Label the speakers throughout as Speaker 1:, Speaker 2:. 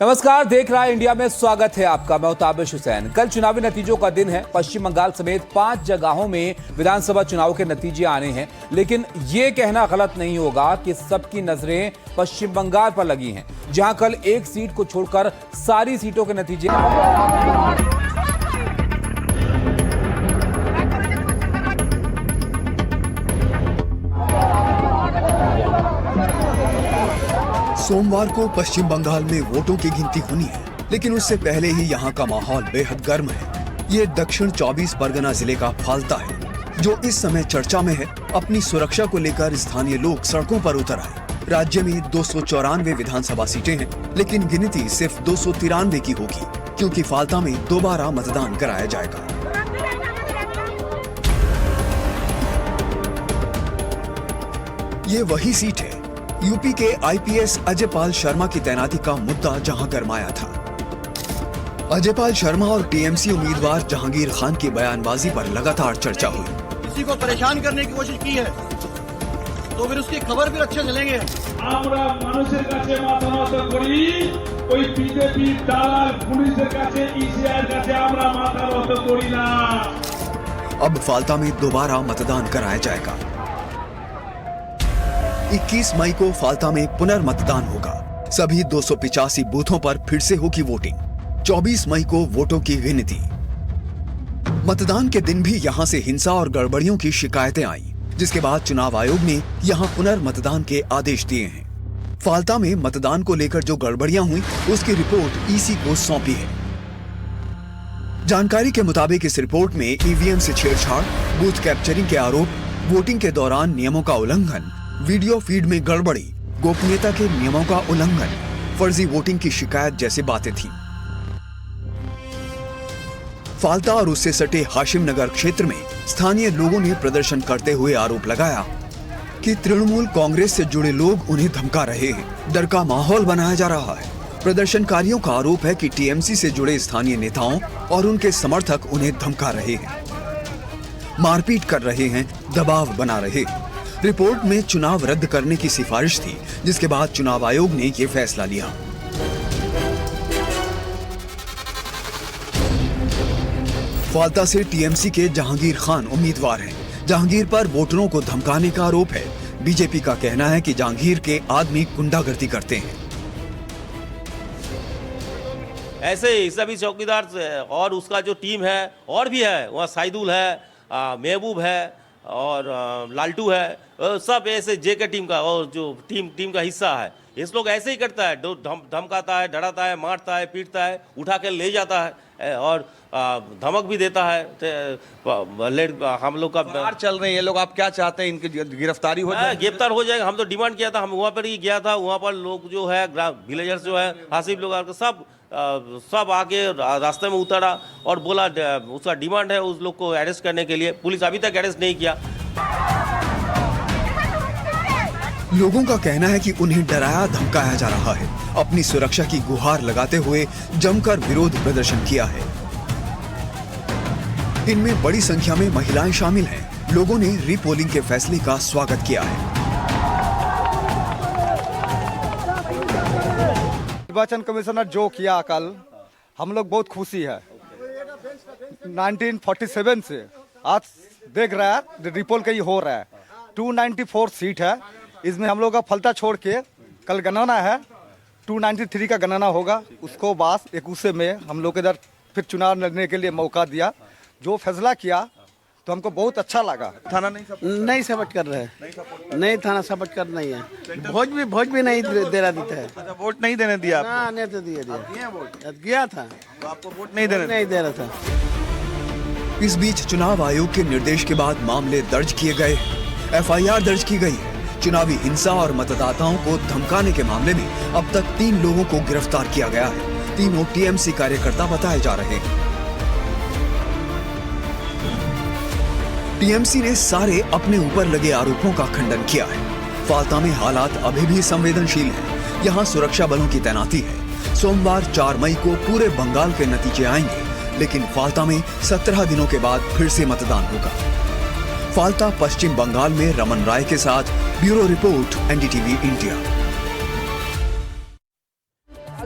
Speaker 1: नमस्कार, देख रहा है इंडिया में स्वागत है आपका। मैं ताबिश हुसैन। कल चुनावी नतीजों का दिन है। पश्चिम बंगाल समेत 5 जगहों में विधानसभा चुनाव के नतीजे आने हैं, लेकिन ये कहना गलत नहीं होगा कि सबकी नजरें पश्चिम बंगाल पर लगी हैं, जहां कल एक सीट को छोड़कर सारी सीटों के नतीजे
Speaker 2: सोमवार को पश्चिम बंगाल में वोटों की गिनती होनी है, लेकिन उससे पहले ही यहाँ का माहौल बेहद गर्म है। ये दक्षिण 24 परगना जिले का फाल्ता है, जो इस समय चर्चा में है। अपनी सुरक्षा को लेकर स्थानीय लोग सड़कों पर उतर आए। राज्य में 294 विधानसभा सीटें हैं, लेकिन गिनती सिर्फ 293 की होगी, क्योंकि फाल्ता में दोबारा मतदान कराया जाएगा। ये वही सीट है यूपी के आईपीएस अजयपाल शर्मा की तैनाती का मुद्दा जहां गरमाया था। अजयपाल शर्मा और टीएमसी उम्मीदवार जहांगीर खान की बयानबाजी पर लगातार चर्चा हुई।
Speaker 3: किसी को परेशान करने की कोशिश की है तो फिर उसकी खबर भी अच्छे चलेंगे।
Speaker 2: अब फाल्ता में दोबारा मतदान कराया जाएगा। 21 मई को फाल्ता में पुनर्मतदान होगा। सभी 285 बूथों पर फिर से होगी वोटिंग। 24 मई को वोटों की गिनती। मतदान के दिन भी यहां से हिंसा और गड़बड़ियों की शिकायतें आई, जिसके बाद चुनाव आयोग ने यहां पुनर्मतदान के आदेश दिए हैं। फाल्ता में मतदान को लेकर जो गड़बड़ियां हुई, उसकी रिपोर्ट ईसी को सौंपी है। जानकारी के मुताबिक इस रिपोर्ट में ईवीएम से छेड़छाड़, बूथ कैप्चरिंग के आरोप, वोटिंग के दौरान नियमों का उल्लंघन, वीडियो फीड में गड़बड़ी, गोपनीयता के नियमों का उल्लंघन, फर्जी वोटिंग की शिकायत जैसी बातें थीं। फाल्ता और उससे सटे हाशिम नगर क्षेत्र में स्थानीय लोगों ने प्रदर्शन करते हुए आरोप लगाया कि तृणमूल कांग्रेस से जुड़े लोग उन्हें धमका रहे हैं। डर का माहौल बनाया जा रहा है। प्रदर्शनकारियों का आरोप है कि टीएमसी से जुड़े स्थानीय नेताओं और उनके समर्थक उन्हें धमका रहे हैं, मारपीट कर रहे हैं, दबाव बना रहे हैं। रिपोर्ट में चुनाव रद्द करने की सिफारिश थी, जिसके बाद चुनाव आयोग ने ये फैसला लिया। फाल्ता से टीएमसी के जहांगीर खान उम्मीदवार हैं। जहांगीर पर वोटरों को धमकाने का आरोप है। बीजेपी का कहना है कि जहांगीर के आदमी गुंडागर्दी करते हैं।
Speaker 4: ऐसे ही सभी चौकीदार और उसका जो टीम है और भी है, वहाँ साइदुल है, महबूब है और लालटू है, सब ऐसे जे के टीम का और जो टीम का हिस्सा है। इस लोग ऐसे ही करता है, धमकाता है, डराता है, मारता है, पीटता है, उठा के ले जाता है और धमक भी देता है। हम लोग का
Speaker 3: चल रहे हैं ये लोग, आप क्या चाहते हैं इनकी गिरफ्तारी हो जाए?
Speaker 4: गिरफ्तार हो जाएगा। हम तो डिमांड किया था, हम वहाँ पर ही गया था। वहाँ पर लोग जो है विलेजर्स जो है, हासिब लोग सब आके रास्ते में उतरा और बोला उसका डिमांड है उस लोग को अरेस्ट करने के लिए। पुलिस अभी तक अरेस्ट नहीं किया।
Speaker 2: लोगों का कहना है कि उन्हें डराया धमकाया जा रहा है। अपनी सुरक्षा की गुहार लगाते हुए जमकर विरोध प्रदर्शन किया है। इनमें बड़ी संख्या में महिलाएं शामिल हैं। लोगों ने रीपोलिंग के फैसले का स्वागत किया है।
Speaker 5: निर्वाचन कमिश्नर जो किया कल, हम लोग बहुत खुशी है। 1947 से आज देख रहा है रिपोल कहीं हो रहा है। 294 सीट है, इसमें हम लोग का फलता छोड़ के कल गणना है, 293 का गणना होगा। उसको बाद 21 में हम लोग इधर फिर चुनाव लड़ने के लिए मौका दिया। जो फैसला किया तो हमको बहुत अच्छा लगा।
Speaker 3: थाना
Speaker 6: नहीं सपोर्ट कर रहे हैं, नहीं थाना सपोर्ट कर नहीं है। भोज भी नहीं दे रहा देता है।
Speaker 3: अच्छा, वोट नहीं देने दिया आपको?
Speaker 6: ना, नहीं तो दिया वोट गया था
Speaker 3: तो आपको वोट नहीं दे
Speaker 6: रहा था।
Speaker 2: इस बीच चुनाव आयोग के निर्देश के बाद मामले दर्ज किए गए। एफआईआर दर्ज की गई है। चुनावी हिंसा और मतदाताओं को धमकाने के मामले में अब तक 3 लोगों को गिरफ्तार किया गया है। तीनों टीएमसी कार्यकर्ता बताए जा रहे हैं। टीएमसी ने सारे अपने ऊपर लगे आरोपों का खंडन किया है। फाल्ता में हालात अभी भी संवेदनशील हैं। यहाँ सुरक्षा बलों की तैनाती है। सोमवार 4 मई को पूरे बंगाल के नतीजे आएंगे, लेकिन फाल्ता में 17 दिनों के बाद फिर से मतदान होगा। फाल्ता पश्चिम बंगाल में रमन राय के साथ ब्यूरो रिपोर्ट, एनडीटीवी इंडिया।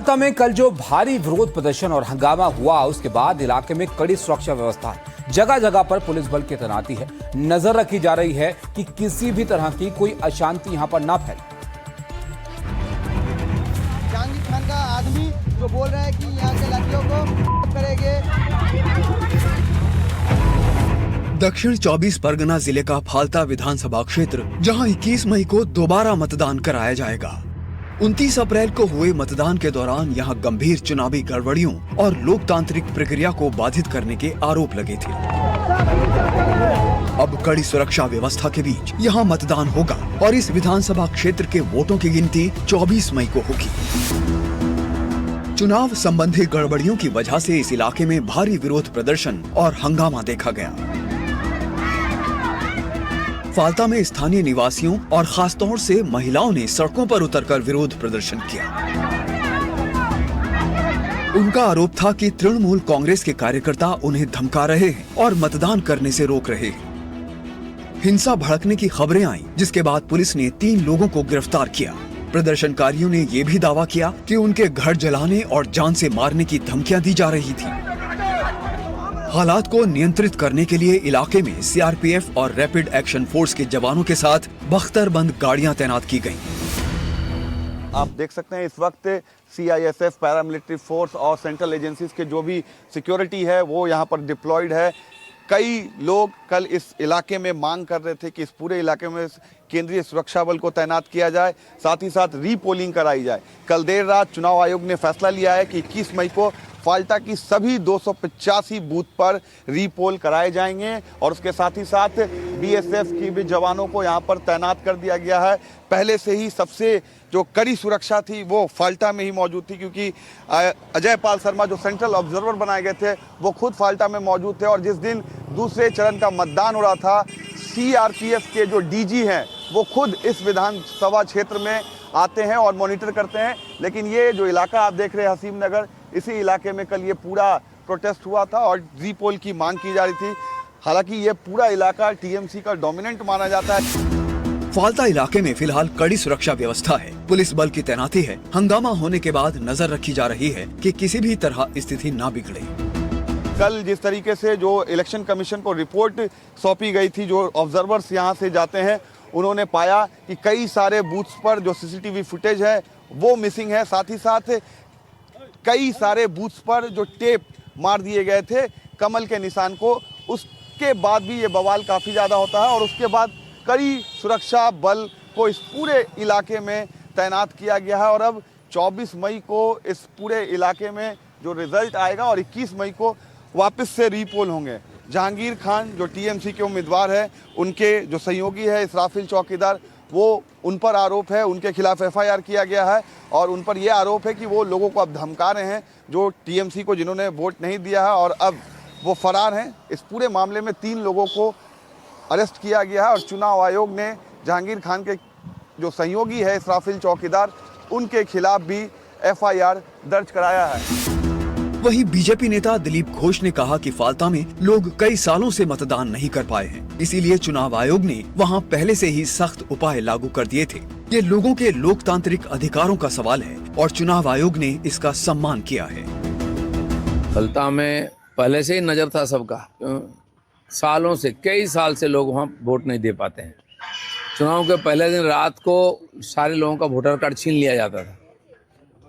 Speaker 1: फालता में कल जो भारी विरोध प्रदर्शन और हंगामा हुआ, उसके बाद इलाके में कड़ी सुरक्षा व्यवस्था है। जगह जगह पर पुलिस बल की तैनाती है। नजर रखी जा रही है कि किसी भी तरह की कोई अशांति यहां पर ना फैले।
Speaker 7: जहांगीर खान का आदमी जो बोल रहा है कि यहाँ के लड़कियों को करेंगे।
Speaker 2: दक्षिण 24 परगना जिले का फालता विधानसभा क्षेत्र, जहां 21 मई को दोबारा मतदान कराया जाएगा। 29 अप्रैल को हुए मतदान के दौरान यहां गंभीर चुनावी गड़बड़ियों और लोकतांत्रिक प्रक्रिया को बाधित करने के आरोप लगे थे। अब कड़ी सुरक्षा व्यवस्था के बीच यहां मतदान होगा और इस विधानसभा क्षेत्र के वोटों की गिनती 24 मई को होगी। चुनाव संबंधी गड़बड़ियों की वजह से इस इलाके में भारी विरोध प्रदर्शन और हंगामा देखा गया। फालता में स्थानीय निवासियों और खासतौर से महिलाओं ने सड़कों पर उतरकर विरोध प्रदर्शन किया। उनका आरोप था कि तृणमूल कांग्रेस के कार्यकर्ता उन्हें धमका रहे हैं और मतदान करने से रोक रहे हैं। हिंसा भड़कने की खबरें आईं, जिसके बाद पुलिस ने 3 लोगों को गिरफ्तार किया। प्रदर्शनकारियों ने ये भी दावा किया कि उनके घर जलाने और जान से मारने की धमकियां दी जा रही थी। हालात को नियंत्रित करने के लिए इलाके में सीआरपीएफ और रैपिड एक्शन फोर्स के जवानों के साथ बख्तरबंद गाड़ियां तैनात की गईं।
Speaker 5: आप देख सकते हैं इस वक्त सीआईएसएफ, पैरामिलिट्री फोर्स और सेंट्रल एजेंसीज के जो भी सिक्योरिटी है वो यहाँ पर डिप्लॉयड है। कई लोग कल इस इलाके में मांग कर रहे थे कि इस पूरे इलाके में केंद्रीय सुरक्षा बल को तैनात किया जाए, साथ ही साथ रीपोलिंग कराई जाए। कल देर रात चुनाव आयोग ने फैसला लिया है कि 21 मई को फाल्टा की सभी 285 बूथ पर रीपोल कराए जाएंगे और उसके साथ ही साथ बीएसएफ की भी जवानों को यहां पर तैनात कर दिया गया है। पहले से ही सबसे जो कड़ी सुरक्षा थी वो फाल्टा में ही मौजूद थी, क्योंकि अजय पाल शर्मा जो सेंट्रल ऑब्जर्वर बनाए गए थे वो खुद फाल्टा में मौजूद थे। और जिस दिन दूसरे चरण का मतदान हो रहा था, सीआरपीएफ के जो डीजी हैं वो खुद इस विधानसभा क्षेत्र में आते हैं और मॉनिटर करते हैं। लेकिन ये जो इलाका आप देख रहे हैं हसीम नगर, इसी इलाके में कल ये पूरा प्रोटेस्ट हुआ था और रीपोल की मांग की जा रही थी। हालांकि ये पूरा इलाका टीएमसी का डोमिनेंट माना जाता है।
Speaker 2: फाल्ता इलाके में फिलहाल कड़ी सुरक्षा व्यवस्था है, पुलिस बल की तैनाती है। हंगामा होने के बाद नजर रखी जा रही है कि किसी भी तरह स्थिति ना बिगड़े।
Speaker 5: कल जिस तरीके से जो इलेक्शन कमीशन को रिपोर्ट सौंपी गई थी, जो ऑब्जर्वर्स यहाँ से जाते हैं उन्होंने पाया कि कई सारे बूथ्स पर जो सीसीटीवी फुटेज है वो मिसिंग है। साथ ही साथ कई सारे बूथ्स पर जो टेप मार दिए गए थे कमल के निशान को, उसके बाद भी ये बवाल काफ़ी ज़्यादा होता है। और उसके बाद कड़ी सुरक्षा बल को इस पूरे इलाके में तैनात किया गया है। और अब 24 मई को इस पूरे इलाके में जो रिजल्ट आएगा और 21 मई को वापस से रीपोल होंगे। जहांगीर खान जो टीएमसी के उम्मीदवार है, उनके जो सहयोगी है इसराफिल चौकीदार, वो उन पर आरोप है, उनके खिलाफ एफआईआर किया गया है और उन पर यह आरोप है कि वो लोगों को अब धमका रहे हैं जो टीएमसी को, जिन्होंने वोट नहीं दिया है और अब वो फरार हैं। इस पूरे मामले में 3 लोगों को अरेस्ट किया गया है और चुनाव आयोग ने जहांगीर खान के जो सहयोगी है इसराफिल चौकीदार, उनके खिलाफ भी एफआईआर दर्ज कराया है।
Speaker 2: वहीं बीजेपी नेता दिलीप घोष ने कहा कि फाल्ता में लोग कई सालों से मतदान नहीं कर पाए हैं, इसीलिए चुनाव आयोग ने वहां पहले से ही सख्त उपाय लागू कर दिए थे। ये लोगों के लोकतांत्रिक अधिकारों का सवाल है और चुनाव आयोग ने इसका सम्मान किया है।
Speaker 8: फाल्ता में पहले से ही नजर था सबका, सालों से, कई साल से लोग वहाँ वोट नहीं दे पाते हैं। चुनाव के पहले दिन रात को सारे लोगों का वोटर कार्ड छीन लिया जाता था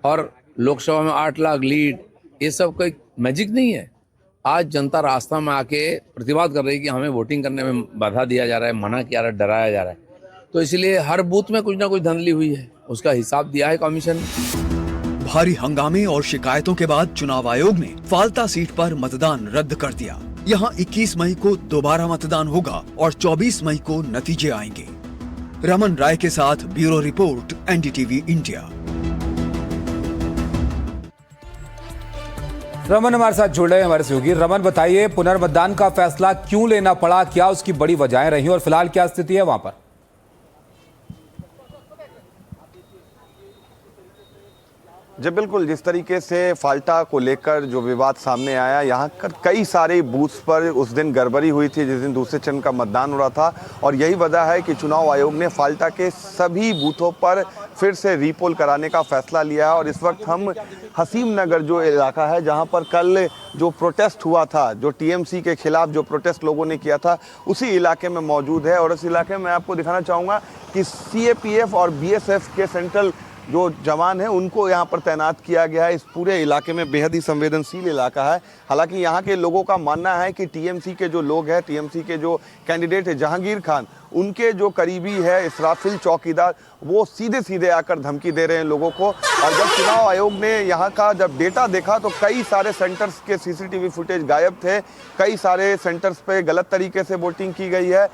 Speaker 8: और लोकसभा में 8 लाख लीड, ये सब कोई मैजिक नहीं है। आज जनता रास्ता में आके प्रतिवाद कर रही है कि हमें वोटिंग करने में बाधा दिया जा रहा है, मना किया जा रहा है, डराया जा रहा है। तो इसलिए हर बूथ में कुछ ना कुछ धांधली हुई है, उसका हिसाब दिया है कमीशन ने।
Speaker 2: भारी हंगामे और शिकायतों के बाद चुनाव आयोग ने फाल्ता सीट पर मतदान रद्द कर दिया। यहाँ 21 मई को दोबारा मतदान होगा और 24 मई को नतीजे आएंगे। रमन राय के साथ bureau report, NDTV India.
Speaker 1: Raman हमारे साथ जुड़ रहे हैं, हमारे सहयोगी। रमन, बताइए पुनर्मतदान का फैसला क्यों लेना पड़ा, क्या उसकी बड़ी वजहें रही और फिलहाल क्या स्थिति है वहां पर?
Speaker 9: जी बिल्कुल, जिस तरीके से फाल्टा को लेकर जो विवाद सामने आया, यहाँ कर कई सारे बूथ्स पर उस दिन गड़बड़ी हुई थी जिस दिन दूसरे चरण का मतदान हो रहा था, और यही वजह है कि चुनाव आयोग ने फाल्टा के सभी बूथों पर फिर से रीपोल कराने का फैसला लिया है। और इस वक्त हम हसीम नगर जो इलाका है, जहाँ पर कल जो प्रोटेस्ट हुआ था, जो टीएमसी के खिलाफ जो प्रोटेस्ट लोगों ने किया था, उसी इलाके में मौजूद है। और इस इलाके में आपको दिखाना चाहूँगा कि सीएपीएफ और बीएसएफ के सेंट्रल जो जवान हैं उनको यहाँ पर तैनात किया गया है। इस पूरे इलाके में बेहद ही संवेदनशील इलाका है। हालांकि यहाँ के लोगों का मानना है कि टीएमसी के जो लोग हैं, टीएमसी के जो कैंडिडेट है जहांगीर खान, उनके जो करीबी है इसराफिल चौकीदार, वो सीधे सीधे आकर धमकी दे रहे हैं लोगों को। और जब चुनाव आयोग ने यहाँ का जब डेटा देखा तो कई सारे सेंटर्स के सीसीटीवी फुटेज गायब थे, कई सारे सेंटर्स पे गलत तरीके से वोटिंग की गई है।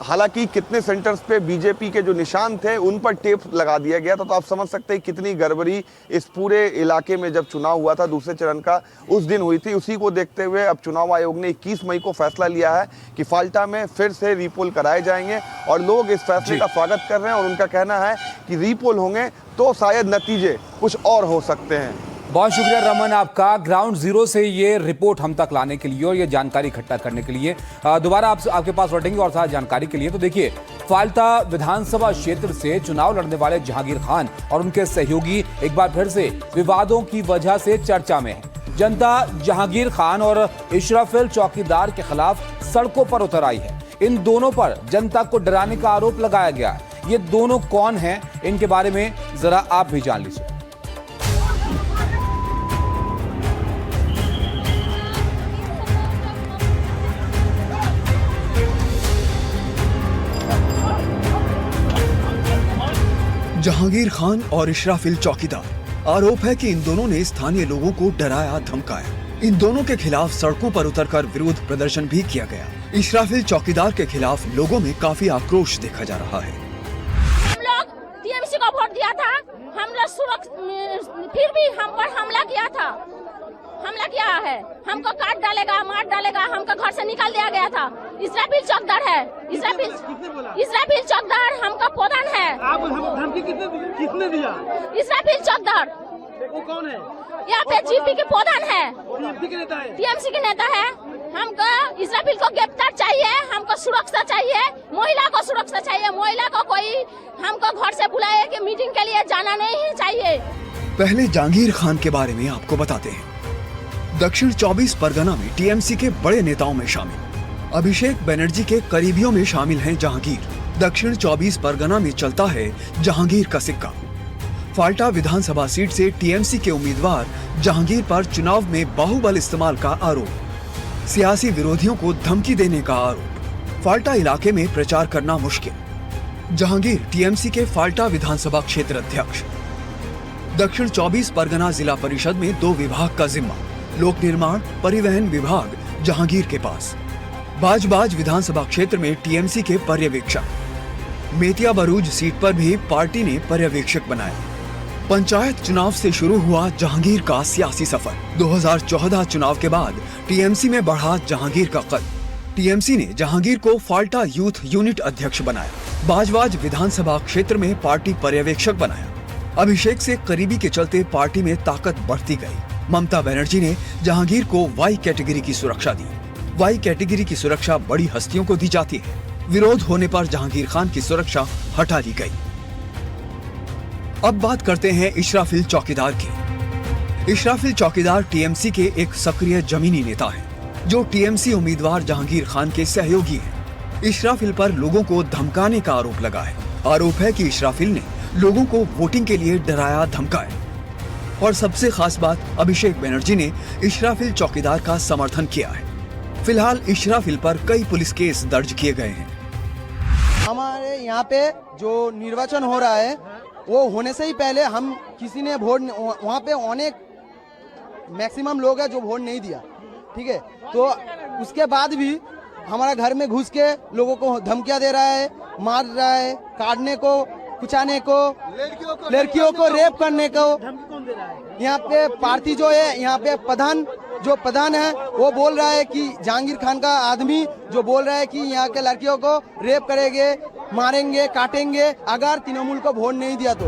Speaker 9: हालांकि कितने सेंटर्स पे बीजेपी के जो निशान थे उन पर टेप लगा दिया गया था। तो आप समझ सकते हैं कितनी गड़बड़ी इस पूरे इलाके में जब चुनाव हुआ था दूसरे चरण का, उस दिन हुई थी। उसी को देखते हुए अब चुनाव आयोग ने 21 मई को फैसला लिया है कि फाल्टा में फिर से रीपोल कराए जाएंगे, और लोग इस फैसले का स्वागत कर रहे हैं। और उनका कहना है कि रीपोल होंगे तो शायद नतीजे कुछ और हो सकते हैं।
Speaker 1: बहुत शुक्रिया रमन आपका, ग्राउंड जीरो से ये रिपोर्ट हम तक लाने के लिए और ये जानकारी इकट्ठा करने के लिए। दोबारा आपके पास लौटेंगे और साथ जानकारी के लिए। तो देखिए, फाल्टा विधानसभा क्षेत्र से चुनाव लड़ने वाले जहांगीर खान और उनके सहयोगी एक बार फिर से विवादों की वजह से चर्चा में है। जनता जहांगीर खान और इशराफिल चौकीदार के खिलाफ सड़कों पर उतर आई है। इन दोनों पर जनता को डराने का आरोप लगाया गया है। ये दोनों कौन हैं, इनके बारे में जरा आप भी जान लीजिए।
Speaker 2: जहांगीर खान और इशराफिल चौकीदार, आरोप है कि इन दोनों ने स्थानीय लोगों को डराया धमकाया। इन दोनों के खिलाफ सड़कों पर उतरकर विरोध प्रदर्शन भी किया गया। इशराफिल चौकीदार के खिलाफ लोगों में काफी आक्रोश देखा जा रहा है।
Speaker 10: हम लोग टीएमसी को वोट दिया था, हम लोग फिर भी हम पर हमला किया है। हमको काट डालेगा, मार डालेगा, हमको घर से निकाल दिया गया था। इस्राफिल चौकीदार है, इस्राफिल चौकीदार हमका प्रधान है।
Speaker 3: आप धमकी किसने दिया?
Speaker 10: इस्राफिल चौकीदार
Speaker 3: वो कौन है?
Speaker 10: यहाँ पे जीपी के प्रधान है,
Speaker 3: टीएमसी के नेता है।
Speaker 10: टीएमसी के नेता है। हमको इस्राफिल को गिरफ्तार चाहिए, हमको सुरक्षा चाहिए, महिला को सुरक्षा चाहिए। महिला को कोई हमको घर से बुलाए कि मीटिंग के लिए जाना नहीं चाहिए।
Speaker 2: पहले जहांगीर खान के बारे में आपको बताते हैं। दक्षिण 24 परगना में टीएमसी के बड़े नेताओं में शामिल अभिषेक बनर्जी के करीबियों में शामिल हैं जहांगीर। दक्षिण 24 परगना में चलता है जहांगीर का सिक्का। फाल्टा विधानसभा सीट से टीएमसी के उम्मीदवार जहांगीर पर चुनाव में बाहुबल इस्तेमाल का आरोप, सियासी विरोधियों को धमकी देने का आरोप, फाल्टा इलाके में प्रचार करना मुश्किल। जहांगीर टीएमसी के फाल्टा विधानसभा क्षेत्र अध्यक्ष। दक्षिण 24 परगना जिला परिषद में 2 विभाग का जिम्मा, लोक निर्माण परिवहन विभाग जहांगीर के पास। बाजबाज विधानसभा क्षेत्र में टीएमसी के पर्यवेक्षक। मेतिया बरूज सीट पर भी पार्टी ने पर्यवेक्षक बनाया। पंचायत चुनाव से शुरू हुआ जहांगीर का सियासी सफर। 2014 चुनाव के बाद टीएमसी में बढ़ा जहांगीर का कद। टीएमसी ने जहांगीर को फाल्टा यूथ यूनिट अध्यक्ष बनाया। बाजबाज विधानसभा क्षेत्र में पार्टी पर्यवेक्षक बनाया। अभिषेक से करीबी के चलते पार्टी में ताकत बढ़ती गई। ममता बनर्जी ने जहांगीर को वाई कैटेगरी की सुरक्षा दी। वाई कैटेगरी की सुरक्षा बड़ी हस्तियों को दी जाती है। विरोध होने पर जहांगीर खान की सुरक्षा हटा ली गई। अब बात करते हैं इशराफिल चौकीदार की। इशराफिल चौकीदार टीएमसी के एक सक्रिय जमीनी नेता हैं, जो टीएमसी उम्मीदवार जहांगीर खान के सहयोगी हैं। इशराफिल पर लोगों को धमकाने का आरोप लगा है। आरोप है कि इशराफिल ने लोगों को वोटिंग के लिए डराया धमकाया। और सबसे खास बात, अभिषेक बनर्जी ने इशराफिल चौकीदार का समर्थन किया है। फिलहाल इशराफिल पर कई पुलिस केस दर्ज किए गए हैं।
Speaker 7: हमारे यहाँ पे जो निर्वाचन हो रहा है वो होने से ही पहले हम किसी ने वोट, वहाँ पे अनेक मैक्सिमम लोग हैं जो वोट नहीं दिया, ठीक है। तो उसके बाद भी हमारा घर में घुस के लोगों को धमकियां दे रहा है, मार रहा है, काटने को, कुचाने को, लड़कियों को रेप करने को। यहाँ पे पार्टी जो है, यहाँ पे प्रधान है वो बोल रहा है कि जहांगीर खान का आदमी जो बोल रहा है कि यहाँ के लड़कियों को रेप करेंगे, मारेंगे, काटेंगे अगर तृणमूल को वोट नहीं दिया तो।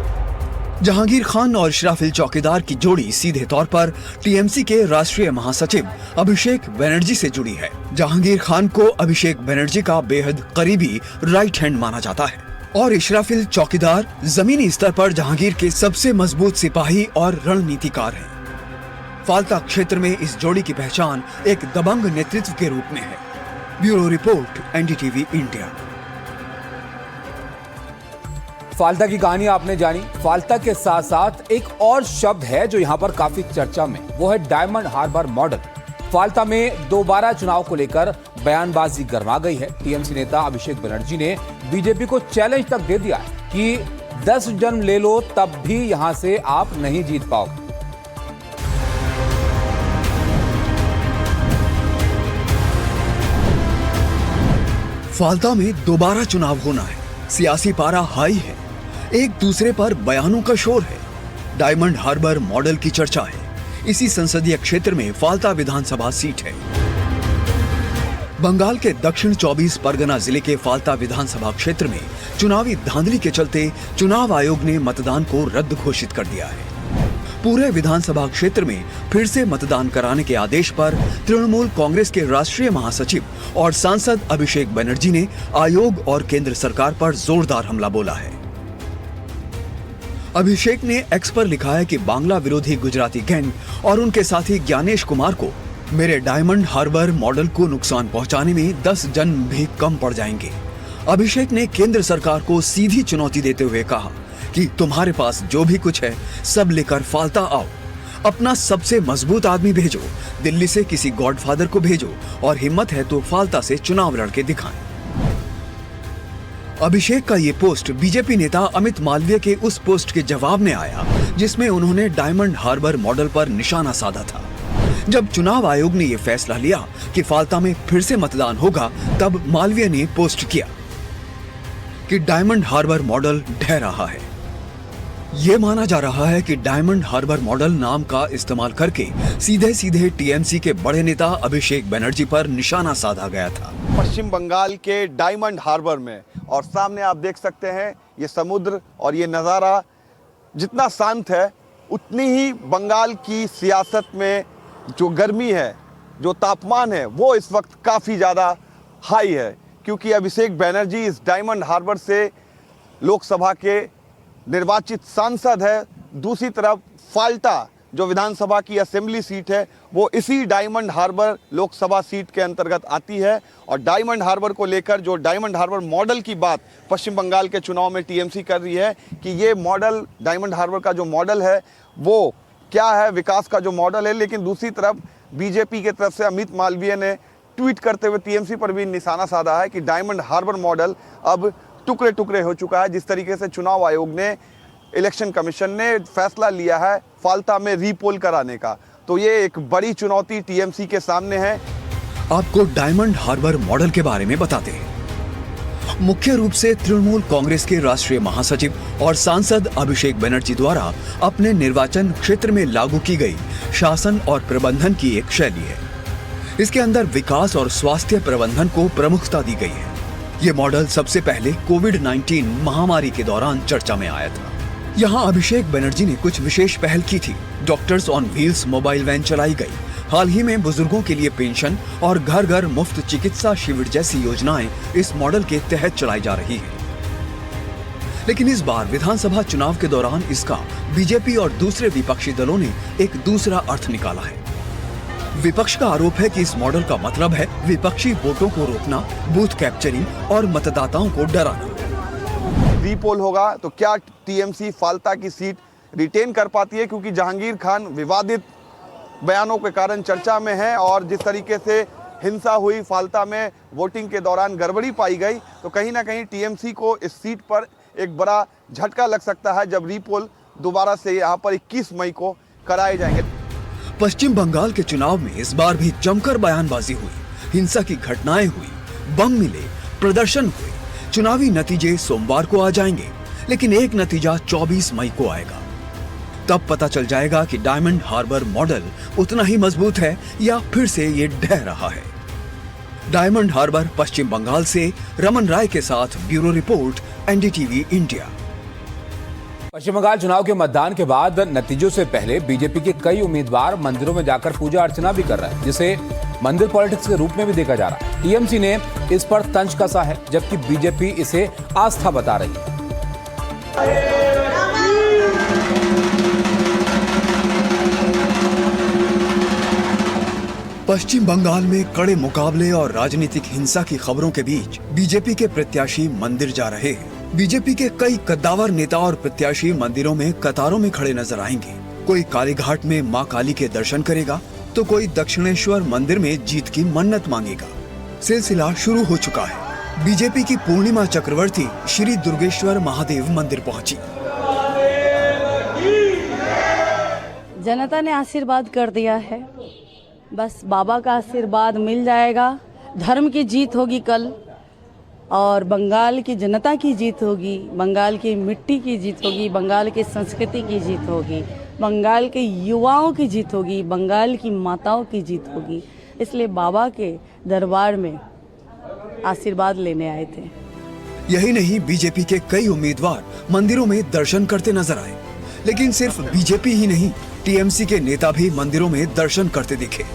Speaker 2: जहांगीर खान और इशराफिल चौकीदार की जोड़ी सीधे तौर पर टीएमसी के राष्ट्रीय महासचिव अभिषेक बनर्जी से जुड़ी है। जहांगीर खान को अभिषेक बनर्जी का बेहद करीबी राइट हैंड माना जाता है और इशराफिल चौकीदार जमीनी स्तर पर जहांगीर के सबसे मजबूत सिपाही और रणनीतिकार हैं। फाल्ता क्षेत्र में इस जोड़ी की पहचान एक दबंग नेतृत्व के रूप में है। Bureau report, NDTV India.
Speaker 1: Falta की कहानी आपने जानी। फाल्ता के साथ साथ एक और शब्द है जो यहाँ पर काफी चर्चा में, वो है डायमंड हार्बर मॉडल। फाल्ता में दोबारा चुनाव को लेकर बयानबाजी गरमा गई है। टीएमसी नेता अभिषेक बनर्जी ने बीजेपी को चैलेंज तक दे दिया कि 10 जन्म ले लो तब भी यहां से आप नहीं जीत पाओगे।
Speaker 2: फाल्ता में दोबारा चुनाव होना है। सियासी पारा हाई है। एक दूसरे पर बयानों का शोर है। डायमंड हार्बर मॉडल की चर्चा है। इसी संसदीय क्षेत्र में फाल्ता विधानसभा सीट है। बंगाल के दक्षिण 24 परगना जिले के फाल्ता विधानसभा क्षेत्र में चुनावी धांधली के चलते चुनाव आयोग ने मतदान को रद्द घोषित कर दिया है। पूरे विधानसभा क्षेत्र में फिर से मतदान कराने के आदेश पर तृणमूल कांग्रेस के राष्ट्रीय महासचिव और सांसद अभिषेक बनर्जी ने आयोग और केंद्र सरकार पर जोरदार हमला बोला है। अभिषेक ने एक्स पर लिखा है कि बांग्ला विरोधी गुजराती गैंग और उनके साथी ज्ञानेश कुमार को मेरे डायमंड हार्बर मॉडल को नुकसान पहुंचाने में 10 जन्म भी कम पड़ जाएंगे। अभिषेक ने केंद्र सरकार को सीधी चुनौती देते हुए कहा कि तुम्हारे पास जो भी कुछ है सब लेकर फाल्ता आओ। अपना सबसे मजबूत आदमी भेजो, दिल्ली से किसी गॉडफादर को भेजो और हिम्मत है तो फाल्ता से चुनाव लड़के दिखाएं। अभिषेक का ये पोस्ट बीजेपी नेता अमित मालवीय के उस पोस्ट के जवाब में आया जिसमें उन्होंने डायमंड हार्बर मॉडल पर निशाना साधा था। जब चुनाव आयोग ने यह फैसला लिया कि फाल्ता में फिर से मतदान होगा, तब मालवीय ने पोस्ट किया कि डायमंड हार्बर मॉडल ढह रहा है। ये माना जा रहा है कि डायमंड हार्बर मॉडल नाम का इस्तेमाल करके सीधे सीधे टीएमसी के बड़े नेता अभिषेक बनर्जी पर निशाना साधा गया था।
Speaker 9: पश्चिम बंगाल के डायमंड हार्बर में, और सामने आप देख सकते हैं ये समुद्र और ये नज़ारा जितना शांत है उतनी ही बंगाल की सियासत में जो गर्मी है, जो तापमान है, वो इस वक्त काफ़ी ज़्यादा हाई है, क्योंकि अभिषेक बनर्जी इस डायमंड हार्बर से लोकसभा के निर्वाचित सांसद है। दूसरी तरफ फाल्टा जो विधानसभा की असेंबली सीट है वो इसी डायमंड हार्बर लोकसभा सीट के अंतर्गत आती है। और डायमंड हार्बर को लेकर जो डायमंड हार्बर मॉडल की बात पश्चिम बंगाल के चुनाव में टीएमसी कर रही है कि ये मॉडल, डायमंड हार्बर का जो मॉडल है वो क्या है, विकास का जो मॉडल है। लेकिन दूसरी तरफ बीजेपी की तरफ से अमित मालवीय ने ट्वीट करते हुए टीएमसी पर भी निशाना साधा है कि डायमंड हार्बर मॉडल अब टुकड़े टुकड़े हो चुका है। जिस तरीके से चुनाव आयोग ने, इलेक्शन कमीशन ने फैसला लिया है फाल्ता में रीपोल कराने का, तो ये एक बड़ी चुनौती टीएमसी के सामने है।
Speaker 2: आपको डायमंड हार्बर मॉडल के बारे में बताते हैं। मुख्य रूप से तृणमूल कांग्रेस के राष्ट्रीय महासचिव और सांसद अभिषेक बनर्जी द्वारा अपने निर्वाचन क्षेत्र में लागू की गई शासन और प्रबंधन की एक शैली है। इसके अंदर विकास और स्वास्थ्य प्रबंधन को प्रमुखता दी गई है। ये मॉडल सबसे पहले कोविड-19 महामारी के दौरान चर्चा में आया था। यहाँ अभिषेक बनर्जी ने कुछ विशेष पहल की थी। Doctors on wheels mobile van चलाई गई। हाल ही में बुजुर्गों के लिए पेंशन और घर घर मुफ्त चिकित्सा शिविर जैसी योजनाएं इस मॉडल के तहत चलाई जा रही है। लेकिन इस बार विधानसभा चुनाव के दौरान इसका बीजेपी और दूसरे विपक्षी दलों ने एक दूसरा अर्थ निकाला है। विपक्ष का आरोप है कि इस मॉडल का मतलब है विपक्षी वोटों को रोकना, बूथ कैप्चरिंग और मतदाताओं को डराना।
Speaker 9: रीपोल होगा तो क्या टीएमसी फाल्ता की सीट रिटेन कर पाती है, क्योंकि जहांगीर खान विवादित बयानों के कारण चर्चा में है और जिस तरीके से हिंसा हुई फाल्ता में, वोटिंग के दौरान गड़बड़ी पाई गई, तो कहीं ना कहीं टीएमसी को इस सीट पर एक बड़ा झटका लग सकता है जब रीपोल दोबारा से यहाँ पर 21 मई को कराए जाएंगे।
Speaker 2: पश्चिम बंगाल के चुनाव में इस बार भी जमकर बयानबाजी हुई, हिंसा की घटनाएं हुई, बम मिले, प्रदर्शन हुए। चुनावी नतीजे सोमवार को आ जाएंगे, लेकिन एक नतीजा 24 मई को आएगा। तब पता चल जाएगा कि डायमंड हार्बर मॉडल उतना ही मजबूत है या फिर से ये ढह रहा है। डायमंड हार्बर पश्चिम बंगाल से रमन राय के साथ ब्यूरो रिपोर्ट, एनडीटीवी इंडिया।
Speaker 1: पश्चिम बंगाल चुनाव के मतदान के बाद नतीजों से पहले बीजेपी के कई उम्मीदवार मंदिरों में जाकर पूजा अर्चना भी कर रहे हैं, जिसे मंदिर पॉलिटिक्स के रूप में भी देखा जा रहा है। टीएमसी ने इस पर तंज कसा है, जबकि बीजेपी इसे आस्था बता रही है।
Speaker 2: पश्चिम बंगाल में कड़े मुकाबले और राजनीतिक हिंसा की खबरों के बीच बीजेपी के प्रत्याशी मंदिर जा रहे हैं। बीजेपी के कई कद्दावर नेता और प्रत्याशी मंदिरों में कतारों में खड़े नजर आएंगे। कोई कालीघाट में मां काली के दर्शन करेगा, तो कोई दक्षिणेश्वर मंदिर में जीत की मन्नत मांगेगा। सिलसिला शुरू हो चुका है। बीजेपी की पूर्णिमा चक्रवर्ती श्री दुर्गेश्वर महादेव मंदिर पहुंची।
Speaker 11: जनता ने आशीर्वाद कर दिया है, बस बाबा का आशीर्वाद मिल जाएगा। धर्म की जीत होगी कल, और बंगाल की जनता की जीत होगी, बंगाल की मिट्टी की जीत होगी, बंगाल की संस्कृति की जीत होगी, बंगाल के युवाओं की जीत होगी, बंगाल की माताओं की जीत होगी। इसलिए बाबा के दरबार में आशीर्वाद लेने आए थे।
Speaker 2: यही नहीं, बीजेपी के कई उम्मीदवार मंदिरों में दर्शन करते नजर आए। लेकिन सिर्फ बीजेपी ही नहीं, टीएमसी के नेता भी मंदिरों में दर्शन करते दिखे।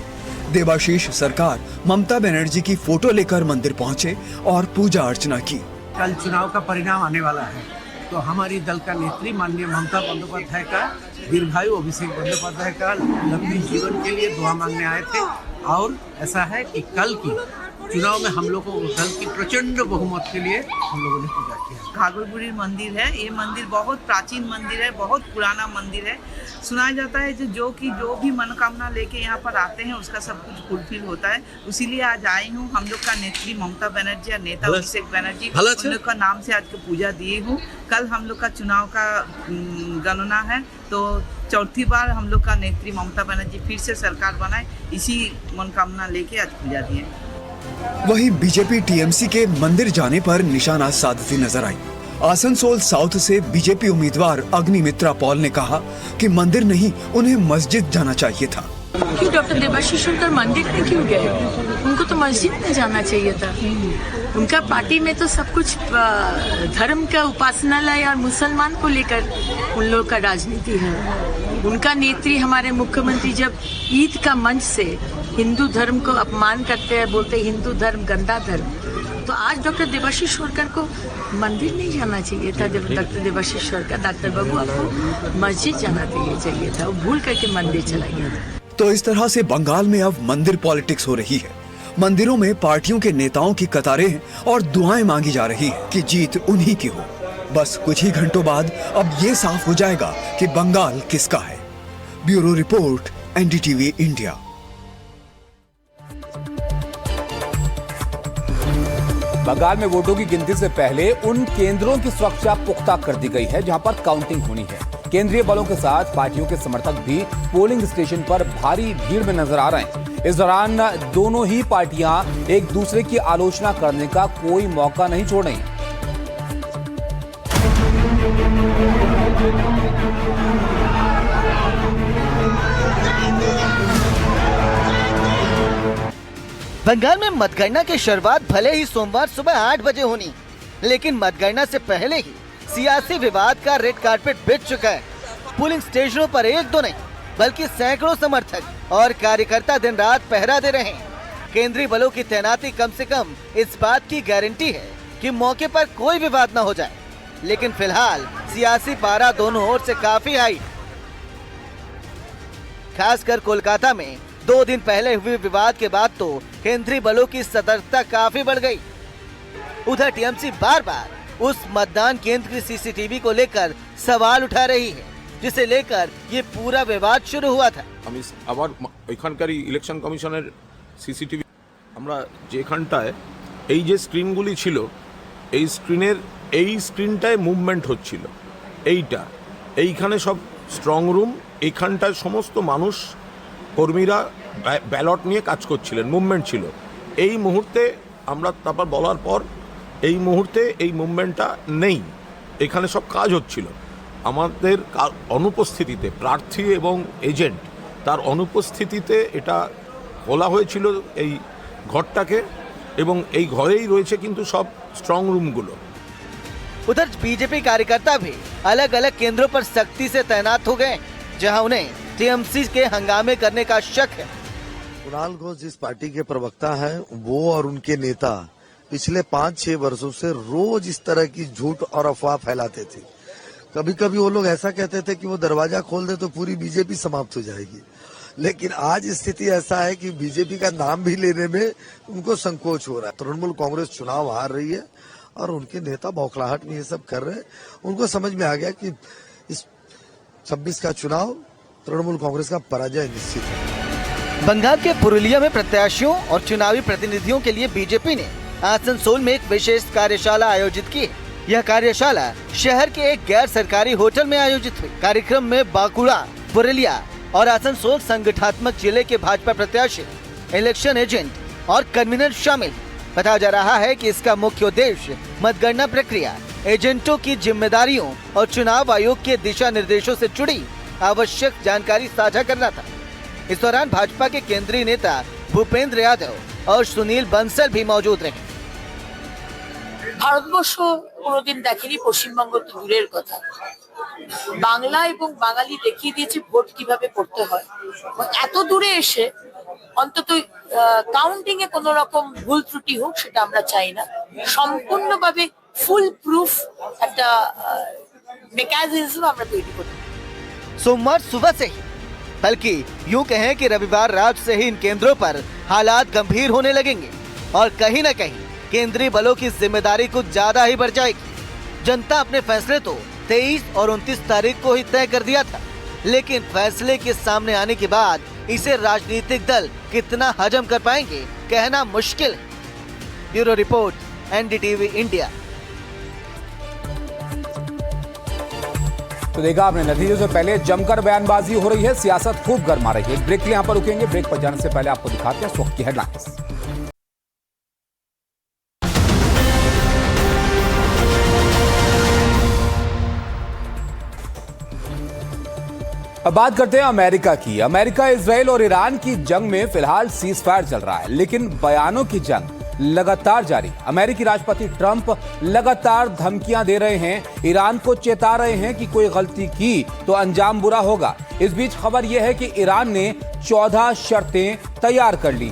Speaker 2: देवाशीष सरकार ममता बनर्जी की फोटो लेकर मंदिर पहुंचे और पूजा अर्चना की।
Speaker 6: कल चुनाव का परिणाम आने वाला है, तो हमारी दल का नेत्री माननीय ममता बंदोपाध्याय का, दीर्घायु अभिषेक बंदोपाध्याय का लंबी जीवन के लिए दुआ मांगने आए थे। और ऐसा है कि कल की चुनाव में हम लोगों को दल की प्रचंड बहुमत के लिए हम लोगों ने पूजा किया।
Speaker 12: घाघरबुड़ी मंदिर है, ये मंदिर बहुत प्राचीन मंदिर है, बहुत पुराना मंदिर है। सुनाया जाता है जो भी मनोकामना लेके यहाँ पर आते हैं उसका सब कुछ फुलफिल होता है। इसीलिए आज आई हूँ। हम लोग का नेत्री ममता बनर्जी और नेता अभिषेक बनर्जी, उन लोग का नाम से आज को पूजा दिए हूँ। कल हम लोग का चुनाव का गणना है, तो चौथी बार हम लोग का नेत्री ममता बनर्जी फिर से सरकार बनाए, इसी मनोकामना लेके आज पूजा दिए।
Speaker 2: वहीं बीजेपी टीएमसी के मंदिर जाने पर निशाना साधती नजर आई। आसनसोल साउथ से बीजेपी उम्मीदवार अग्निमित्रा पॉल ने कहा कि मंदिर नहीं, उन्हें मस्जिद जाना चाहिए था।
Speaker 11: क्यों डॉक्टर देवाशीष शंकर मंदिर में क्यों गए? उनको तो मस्जिद में जाना चाहिए था। उनका पार्टी में तो सब कुछ धर्म का उपासनालय और मुसलमान को लेकर उन लोग का राजनीति है। उनका नेत्री हमारे मुख्यमंत्री जब ईद का मंच से हिंदू धर्म को अपमान करते हैं, बोलते हिंदू धर्म गंदा धर्म, तो आज डॉक्टर देवाशीष शंकर को मंदिर नहीं जाना चाहिए था। डॉक्टर देवाशीष शंकर, डॉक्टर बाबू आपको मस्जिद जाना चाहिए था, वो भूल करके मंदिर चला गया था।
Speaker 2: तो इस तरह से बंगाल में अब मंदिर पॉलिटिक्स हो रही है। मंदिरों में पार्टियों के नेताओं की कतारें हैं और दुआएं मांगी जा रही है कि जीत उन्हीं की हो। बस कुछ ही घंटों बाद अब ये साफ हो जाएगा कि बंगाल किसका है। Bureau report, NDTV India.
Speaker 1: Bengal में वोटों की गिनती से पहले उन केंद्रों की सुरक्षा पुख्ता कर दी गई है जहां पर काउंटिंग होनी है। केंद्रीय बलों के साथ पार्टियों के समर्थक भी पोलिंग स्टेशन पर भारी भीड़ में नजर आ रहे हैं। इस दौरान दोनों ही पार्टियां एक दूसरे की आलोचना करने का कोई मौका नहीं छोड़ें।
Speaker 13: बंगाल में मतगणना की शुरुआत भले ही सोमवार सुबह 8 बजे होनी, लेकिन मतगणना से पहले ही सियासी विवाद का रेड कारपेट बिछ चुका है। पोलिंग स्टेशनों पर एक दो नहीं बल्कि सैकड़ों समर्थक और कार्यकर्ता दिन रात पहरा दे रहे हैं। केंद्रीय बलों की तैनाती कम से कम इस बात की गारंटी है कि मौके पर कोई विवाद न हो जाए, लेकिन फिलहाल सियासी पारा दोनों ओर से काफी हाई। खासकर कोलकाता में 2 दिन पहले हुए विवाद के बाद तो केंद्रीय बलों की सतर्कता काफी बढ़ गई। उधर टीएमसी बार बार उस मतदान केंद्र की सीसीटीवी को लेकर सवाल उठा रही है, जिसे लेकर ये पूरा विवाद शुरू हुआ था।
Speaker 14: আবার এখানকার ইলেকশন কমিশনের সিসিটিভি আমরা যেখানটায় এই যে স্ক্রিনগুলি ছিল, এই স্ক্রিনটায় মুভমেন্ট হচ্ছিল, এইখানে সব স্ট্রং রুম, এইখানটায় সমস্ত মানুষ কর্মীরা ব্যালট নিয়ে কাজ করছিলেন, মুভমেন্ট ছিল। এই মুহূর্তে আমরা তারপর বলার পর এই মুহূর্তে এই মুভমেন্টটা নেই, এখানে সব কাজ হচ্ছিল। আমাদের অনুপস্থিতিতে প্রার্থী এবং এজেন্ট তার অনুপস্থিতিতে এটা খোলা হয়েছিল এই ঘরটাকে, এবং এই ঘরেই রয়েছে কিন্তু সব স্ট্রং রুমগুলো।
Speaker 13: उधर बीजेपी कार्यकर्ता भी अलग अलग केंद्रों पर सख्ती से तैनात हो गए, जहां उन्हें टीएमसी के हंगामे करने का शक है।
Speaker 15: कुणाल घोष जिस पार्टी के प्रवक्ता हैं, वो और उनके नेता पिछले 5-6 वर्षों से रोज इस तरह की झूठ और अफवाह फैलाते थे। कभी कभी वो लोग ऐसा कहते थे कि वो दरवाजा खोल दे तो पूरी बीजेपी समाप्त हो जाएगी, लेकिन आज स्थिति ऐसा है कि बीजेपी का नाम भी लेने में उनको संकोच हो रहा है। तृणमूल कांग्रेस चुनाव हार रही है और उनके नेता बौखलाहट में ये सब कर रहे हैं। उनको समझ में आ गया कि इस 26 का चुनाव तृणमूल कांग्रेस का पराजय निश्चित है।
Speaker 13: बंगाल के पुरुलिया में प्रत्याशियों और चुनावी प्रतिनिधियों के लिए बीजेपी ने आसनसोल में एक विशेष कार्यशाला आयोजित की। यह कार्यशाला शहर के एक गैर सरकारी होटल में आयोजित हुई। कार्यक्रम में बांकुड़ा, पुरुलिया और आसनसोल संगठनात्मक जिले के भाजपा प्रत्याशी, इलेक्शन एजेंट और कन्वीनर शामिल। बताया जा रहा है कि इसका मुख्य उद्देश्य मतगणना प्रक्रिया, एजेंटों की जिम्मेदारियों और चुनाव आयोग के दिशा निर्देशों से जुड़ी आवश्यक जानकारी साझा करना था। इस दौरान भाजपा के केंद्रीय नेता भूपेंद्र यादव और सुनील बंसल भी मौजूद रहे।
Speaker 11: ভারতবর্ষ কোনোদিন দেখেনি, পশ্চিমবঙ্গ তো দূরের কথা। বাংলা এবং বাঙালি দেখিয়ে দিয়েছে ভোট কিভাবে করতে হয়। এত দূরে এসে অন্তত কাউন্টিং এ কোনো রকম ভুল ত্রুটি হোক সেটা আমরা চাই না। সম্পূর্ণভাবে ফুল প্রুফ একটা মেকানিজম আমরা তৈরি করতে।
Speaker 13: सोमवार सुबह से ही, बल्कि यूं कहें कि रविवार रात से ही इन केंद्रों पर हालात गंभीर होने लगेंगे और कहीं न कहीं केंद्रीय बलों की जिम्मेदारी कुछ ज्यादा ही बढ़ जाएगी। जनता अपने फैसले तो 23 और 29 तारीख को ही तय कर दिया था, लेकिन फैसले के सामने आने के बाद इसे राजनीतिक दल कितना हजम कर पाएंगे कहना मुश्किल है। Bureau report, NDTV India.
Speaker 1: तो देखा आपने, नतीजों से पहले जमकर बयानबाजी हो रही है, सियासत खूब गर्मा रही है। एक ब्रेक के लिए यहाँ पर रुकेंगे। ब्रेक पर जाने से पहले आपको दिखाते हैं इस वक्त की हेडलाइंस। अब बात करते हैं अमेरिका की। अमेरिका, इजराइल और ईरान की जंग में फिलहाल सीज फायर चल रहा है, लेकिन बयानों की जंग लगातार जारी। अमेरिकी राष्ट्रपति ट्रंप लगातार धमकियां दे रहे हैं, ईरान को चेता रहे हैं कि कोई गलती की तो अंजाम बुरा होगा। इस बीच खबर यह है कि ईरान ने 14 शर्तें तैयार कर ली।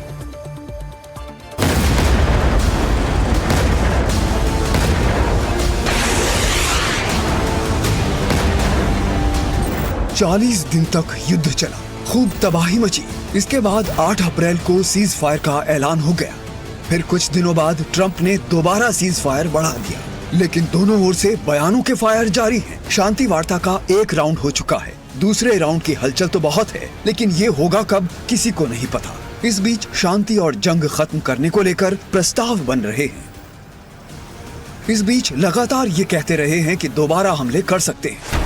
Speaker 2: 40 दिन तक युद्ध चला, खूब तबाही मची। इसके बाद 8 अप्रैल को सीज फायर का ऐलान हो गया। फिर कुछ दिनों बाद ट्रंप ने दोबारा सीज फायर बढ़ा दिया, लेकिन दोनों ओर से बयानों के फायर जारी हैं। शांति वार्ता का एक राउंड हो चुका है, दूसरे राउंड की हलचल तो बहुत है, लेकिन ये होगा कब किसी को नहीं पता। इस बीच शांति और जंग खत्म करने को लेकर प्रस्ताव बन रहे हैं। इस बीच लगातार ये कहते रहे हैं कि दोबारा हमले कर सकते हैं।